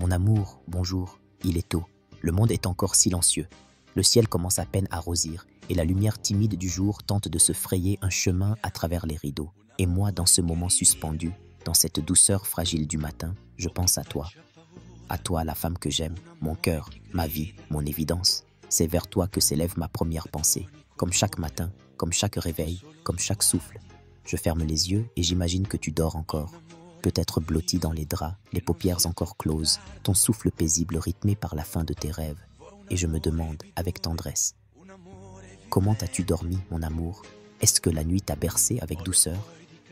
Mon amour, bonjour, il est tôt. Le monde est encore silencieux. Le ciel commence à peine à rosir et la lumière timide du jour tente de se frayer un chemin à travers les rideaux. Et moi, dans ce moment suspendu, dans cette douceur fragile du matin, je pense à toi. À toi, la femme que j'aime, mon cœur, ma vie, mon évidence. C'est vers toi que s'élève ma première pensée. Comme chaque matin, comme chaque réveil, comme chaque souffle. Je ferme les yeux et j'imagine que tu dors encore. Peut-être blotti dans les draps, les paupières encore closes, ton souffle paisible rythmé par la fin de tes rêves. Et je me demande, avec tendresse, comment as-tu dormi, mon amour? Est-ce que la nuit t'a bercé avec douceur?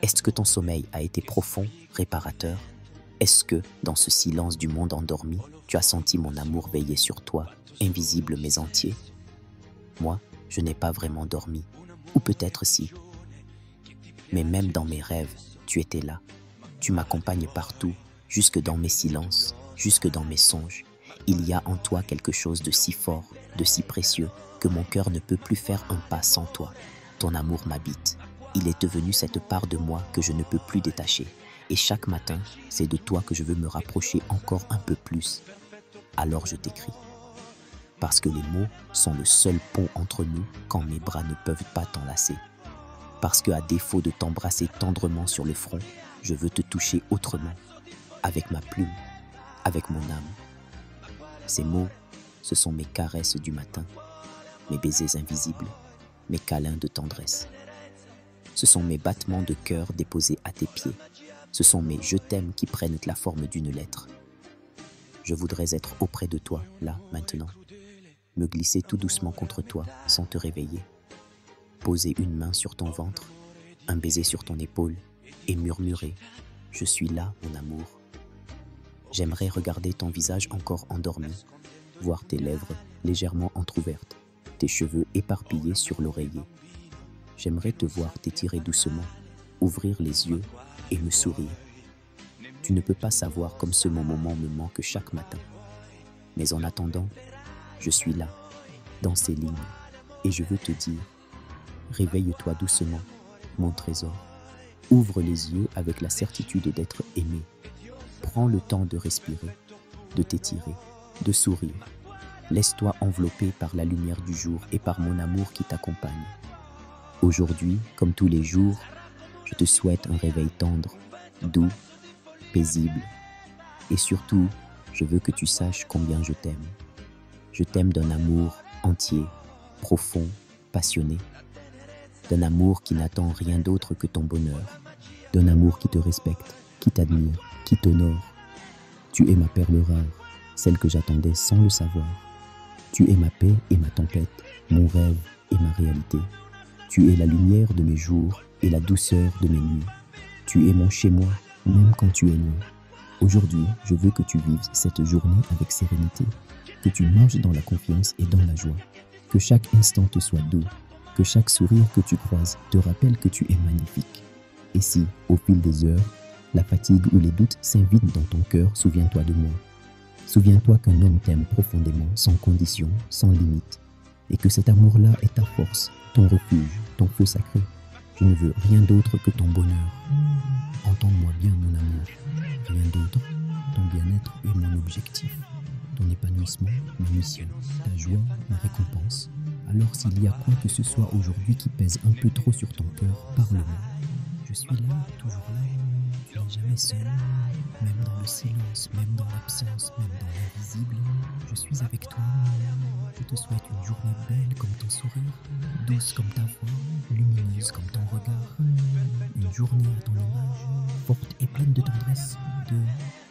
Est-ce que ton sommeil a été profond, réparateur? Est-ce que, dans ce silence du monde endormi, tu as senti mon amour veiller sur toi, invisible mais entier? Moi, je n'ai pas vraiment dormi, ou peut-être si. Mais même dans mes rêves, tu étais là. Tu m'accompagnes partout, jusque dans mes silences, jusque dans mes songes. Il y a en toi quelque chose de si fort, de si précieux, que mon cœur ne peut plus faire un pas sans toi. Ton amour m'habite. Il est devenu cette part de moi que je ne peux plus détacher. Et chaque matin, c'est de toi que je veux me rapprocher encore un peu plus. Alors je t'écris. Parce que les mots sont le seul pont entre nous quand mes bras ne peuvent pas t'enlacer. Parce qu'à défaut de t'embrasser tendrement sur le front, je veux te toucher autrement, avec ma plume, avec mon âme. Ces mots, ce sont mes caresses du matin, mes baisers invisibles, mes câlins de tendresse. Ce sont mes battements de cœur déposés à tes pieds. Ce sont mes « je t'aime » qui prennent la forme d'une lettre. Je voudrais être auprès de toi, là, maintenant. Me glisser tout doucement contre toi, sans te réveiller. Poser une main sur ton ventre, un baiser sur ton épaule, et murmurer « Je suis là, mon amour ». J'aimerais regarder ton visage encore endormi, voir tes lèvres légèrement entr'ouvertes, tes cheveux éparpillés sur l'oreiller. J'aimerais te voir t'étirer doucement, ouvrir les yeux et me sourire. Tu ne peux pas savoir comme ce moment me manque chaque matin. Mais en attendant, je suis là, dans ces lignes, et je veux te dire « Réveille-toi doucement, mon trésor. Ouvre les yeux avec la certitude d'être aimé. Prends le temps de respirer, de t'étirer, de sourire. Laisse-toi envelopper par la lumière du jour et par mon amour qui t'accompagne. Aujourd'hui, comme tous les jours, je te souhaite un réveil tendre, doux, paisible. Et surtout, je veux que tu saches combien je t'aime. Je t'aime d'un amour entier, profond, passionné. D'un amour qui n'attend rien d'autre que ton bonheur. D'un amour qui te respecte, qui t'admire, qui t'honore. Tu es ma perle rare, celle que j'attendais sans le savoir. Tu es ma paix et ma tempête, mon rêve et ma réalité. Tu es la lumière de mes jours et la douceur de mes nuits. Tu es mon chez-moi, même quand tu es loin. Aujourd'hui, je veux que tu vives cette journée avec sérénité, que tu marches dans la confiance et dans la joie, que chaque instant te soit doux, que chaque sourire que tu croises te rappelle que tu es magnifique. Et si, au fil des heures, la fatigue ou les doutes s'invitent dans ton cœur, souviens-toi de moi. Souviens-toi qu'un homme t'aime profondément, sans condition, sans limite, et que cet amour-là est ta force, ton refuge, ton feu sacré. Je ne veux rien d'autre que ton bonheur. Entends-moi bien, mon amour. Rien d'autre. Ton bien-être est mon objectif. Ton épanouissement, ma mission. Ta joie, ma récompense. Alors s'il y a quoi que ce soit aujourd'hui qui pèse un peu trop sur ton cœur, parle-moi. Je suis là, toujours là. Tu n'es jamais seul. Même dans le silence, même dans l'absence, même dans l'invisible. Je suis avec toi. Je te souhaite une journée belle comme ton sourire, douce comme ta voix, lumineuse comme ton regard. Une journée à ton image, forte et pleine de tendresse,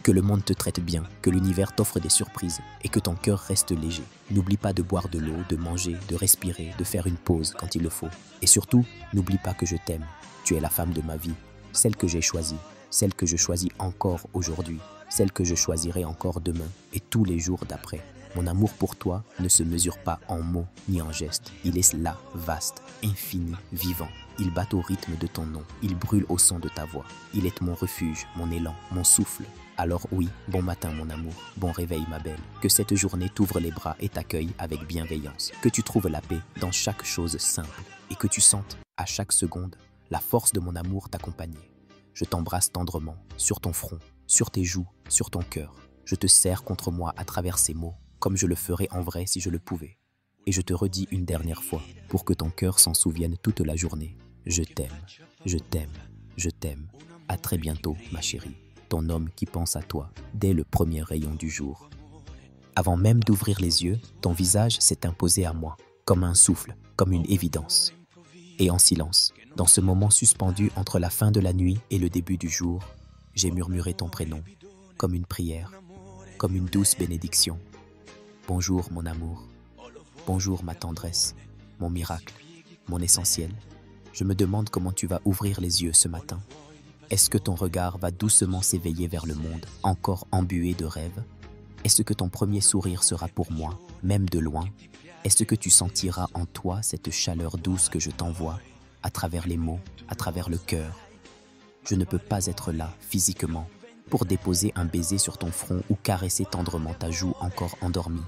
Que le monde te traite bien, que l'univers t'offre des surprises et que ton cœur reste léger. N'oublie pas de boire de l'eau, de manger, de respirer, de faire une pause quand il le faut. Et surtout, n'oublie pas que je t'aime. Tu es la femme de ma vie, celle que j'ai choisie, celle que je choisis encore aujourd'hui, celle que je choisirai encore demain et tous les jours d'après. Mon amour pour toi ne se mesure pas en mots ni en gestes. Il est là, vaste, infini, vivant. Il bat au rythme de ton nom. Il brûle au son de ta voix. Il est mon refuge, mon élan, mon souffle. Alors oui, bon matin mon amour, bon réveil ma belle. Que cette journée t'ouvre les bras et t'accueille avec bienveillance. Que tu trouves la paix dans chaque chose simple. Et que tu sentes, à chaque seconde, la force de mon amour t'accompagner. Je t'embrasse tendrement, sur ton front, sur tes joues, sur ton cœur. Je te serre contre moi à travers ces mots, comme je le ferais en vrai si je le pouvais. Et je te redis une dernière fois, pour que ton cœur s'en souvienne toute la journée. Je t'aime, je t'aime, je t'aime. À très bientôt, ma chérie. Ton homme qui pense à toi dès le premier rayon du jour. Avant même d'ouvrir les yeux, ton visage s'est imposé à moi, comme un souffle, comme une évidence. Et en silence, dans ce moment suspendu entre la fin de la nuit et le début du jour, j'ai murmuré ton prénom, comme une prière, comme une douce bénédiction. Bonjour mon amour, bonjour ma tendresse, mon miracle, mon essentiel. Je me demande comment tu vas ouvrir les yeux ce matin. Est-ce que ton regard va doucement s'éveiller vers le monde, encore embué de rêves? Est-ce que ton premier sourire sera pour moi, même de loin? Est-ce que tu sentiras en toi cette chaleur douce que je t'envoie, à travers les mots, à travers le cœur? Je ne peux pas être là, physiquement, pour déposer un baiser sur ton front ou caresser tendrement ta joue encore endormie.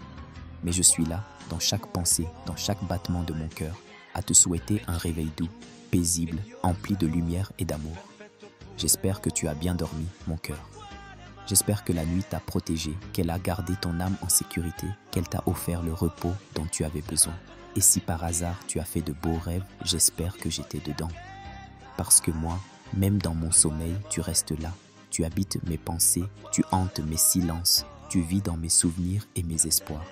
Mais je suis là, dans chaque pensée, dans chaque battement de mon cœur, à te souhaiter un réveil doux, paisible, empli de lumière et d'amour. J'espère que tu as bien dormi, mon cœur. J'espère que la nuit t'a protégé, qu'elle a gardé ton âme en sécurité, qu'elle t'a offert le repos dont tu avais besoin. Et si par hasard tu as fait de beaux rêves, j'espère que j'étais dedans. Parce que moi, même dans mon sommeil, tu restes là. Tu habites mes pensées, tu hantes mes silences, tu vis dans mes souvenirs et mes espoirs.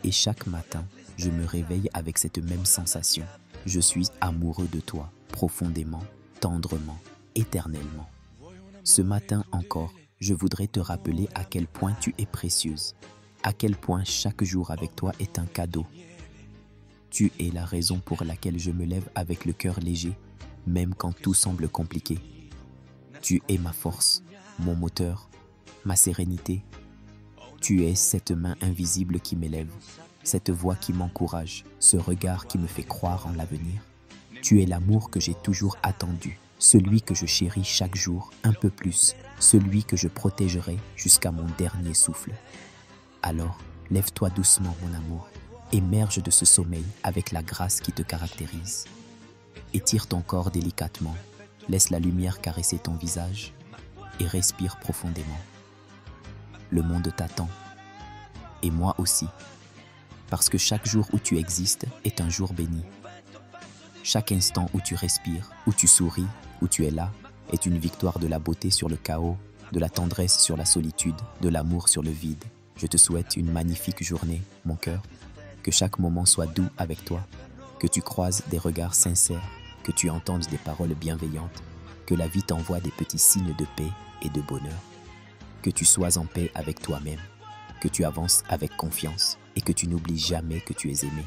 Et chaque matin, je me réveille avec cette même sensation. Je suis amoureux de toi, profondément, tendrement, éternellement. Ce matin encore, je voudrais te rappeler à quel point tu es précieuse, à quel point chaque jour avec toi est un cadeau. Tu es la raison pour laquelle je me lève avec le cœur léger, même quand tout semble compliqué. Tu es ma force, mon moteur, ma sérénité. Tu es cette main invisible qui m'élève, cette voix qui m'encourage, ce regard qui me fait croire en l'avenir. Tu es l'amour que j'ai toujours attendu, celui que je chéris chaque jour un peu plus, celui que je protégerai jusqu'à mon dernier souffle. Alors, lève-toi doucement, mon amour, émerge de ce sommeil avec la grâce qui te caractérise. Étire ton corps délicatement, laisse la lumière caresser ton visage et respire profondément. Le monde t'attend, et moi aussi, parce que chaque jour où tu existes est un jour béni. Chaque instant où tu respires, où tu souris, où tu es là, est une victoire de la beauté sur le chaos, de la tendresse sur la solitude, de l'amour sur le vide. Je te souhaite une magnifique journée, mon cœur, que chaque moment soit doux avec toi, que tu croises des regards sincères, que tu entendes des paroles bienveillantes, que la vie t'envoie des petits signes de paix et de bonheur, que tu sois en paix avec toi-même, que tu avances avec confiance et que tu n'oublies jamais que tu es aimé.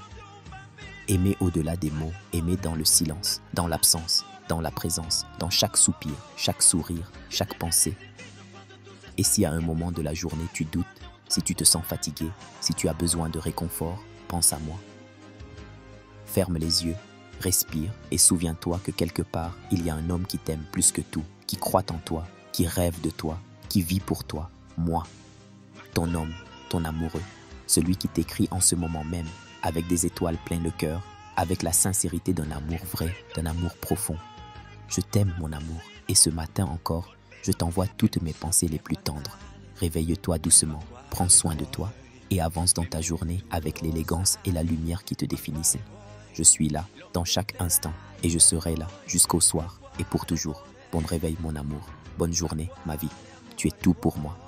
Aimer au-delà des mots, aimer dans le silence, dans l'absence, dans la présence, dans chaque soupir, chaque sourire, chaque pensée. Et si à un moment de la journée tu doutes, si tu te sens fatigué, si tu as besoin de réconfort, pense à moi. Ferme les yeux, respire et souviens-toi que quelque part, il y a un homme qui t'aime plus que tout, qui croit en toi, qui rêve de toi, qui vit pour toi, moi. Ton homme, ton amoureux, celui qui t'écrit en ce moment même, avec des étoiles plein le cœur, avec la sincérité d'un amour vrai, d'un amour profond. Je t'aime, mon amour, et ce matin encore, je t'envoie toutes mes pensées les plus tendres. Réveille-toi doucement, prends soin de toi et avance dans ta journée avec l'élégance et la lumière qui te définissent. Je suis là, dans chaque instant, et je serai là jusqu'au soir et pour toujours. Bon réveil, mon amour. Bonne journée, ma vie. Tu es tout pour moi.